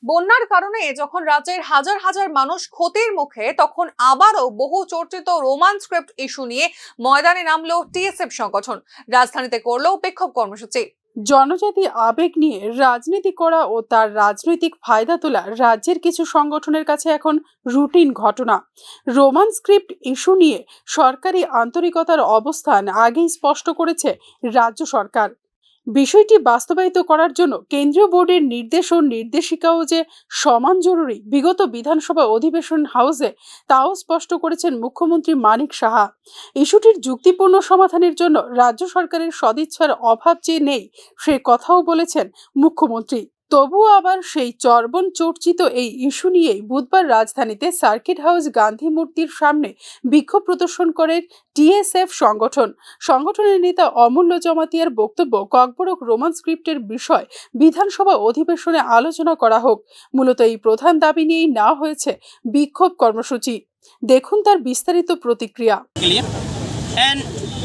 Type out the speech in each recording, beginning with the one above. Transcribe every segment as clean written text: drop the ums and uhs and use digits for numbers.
বন্যার কারণে যখন রাজ্যের হাজার হাজার মানুষ ক্ষতির মুখে, তখন আবারও বহু চর্চিত রোমান স্ক্রিপ্ট ইস্যু নিয়ে ময়দানে নামলো টিএসএফ সংগঠন। রাজধানীতে করলো বিক্ষোভ কর্মসূচি। জনজাতি আবেগ নিয়ে রাজনীতি করা ও তার রাজনৈতিক ফায়দা তোলা রাজ্যের কিছু সংগঠনের কাছে এখন রুটিন ঘটনা। রোমান স্ক্রিপ্ট ইস্যু নিয়ে সরকারি আন্তরিকতার অবস্থান আগেই স্পষ্ট করেছে রাজ্য সরকার। বিষয়টি বাস্তবায়িত করার জন্য কেন্দ্রীয় বোর্ডের নির্দেশ ও নির্দেশিকাও যে সমান জরুরি, বিগত বিধানসভা অধিবেশন হাউসে তাও স্পষ্ট করেছেন মুখ্যমন্ত্রী মানিক সাহা। ইস্যুটির যুক্তিপূর্ণ সমাধানের জন্য রাজ্য সরকারের সদিচ্ছার অভাব যে নেই সে কথাও বলেছেন মুখ্যমন্ত্রী। তবুও আবার সেই চর্বণ চর্চিত এই ইস্যু নিয়েই বুধবার রাজধানীতে সার্কিট হাউস গান্ধী মূর্তির সামনে বিক্ষোভ প্রদর্শন করে টিএসএফ সংগঠনের নেতা অমূল্য জমাতিয়ার বক্তব্য, ককবরক রোমান স্ক্রিপ্টের বিষয় বিধানসভা অধিবেশনে আলোচনা করা হোক। মূলত এই প্রধান দাবি নিয়েই নেওয়া হয়েছে বিক্ষোভ কর্মসূচি। দেখুন তার বিস্তারিত প্রতিক্রিয়া। एंड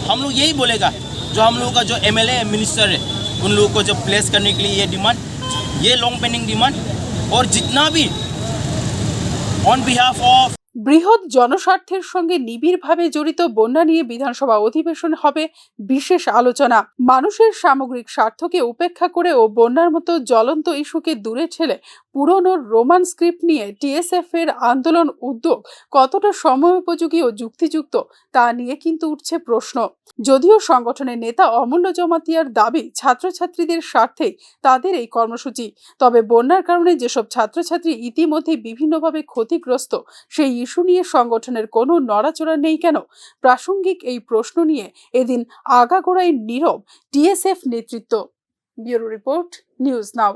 हम लोग यही बोलेगा, जो हम लोगों का जो एमएलए मिनिस्टर है उन लोगों को जो प्लेस करने के लिए ये डिमांड, ये लॉन्ग पेंडिंग डिमांड, और जितना भी ऑन बिहाफ ऑफ বৃহৎ জনস্বার্থের সঙ্গে নিবিড়ভাবে জড়িত বন্যা নিয়ে বিধানসভা অধিবেশন হবে বিশেষ আলোচনা। মানুষের সামগ্রিক স্বার্থকে উপেক্ষা করে ও বন্যার মতো জ্বলন্ত ইস্যুকে দূরে ঠেলে পুরনো রোমান স্ক্রিপ্ট নিয়ে টিএসএফ এর আন্দোলন উদ্যোগ কতটা সময়োপযোগী ও যুক্তিযুক্ত তা নিয়ে কিন্তু উঠছে প্রশ্ন। যদিও সংগঠনের নেতা অমূল্য জমাতিয়ার দাবি ছাত্রছাত্রীদের স্বার্থেই তাদের এই কর্মসূচি, তবে বন্যার কারণে যেসব ছাত্রছাত্রী ইতিমধ্যে বিভিন্নভাবে ক্ষতিগ্রস্ত সেই ইস্যু নিয়ে সংগঠনের কোনো নড়াচড়া নেই কেন? প্রাসঙ্গিক এই প্রশ্ন নিয়ে এদিন আগাগোড়ায় নীরব টিএসএফ নেতৃত্ব। Bureau report, news now.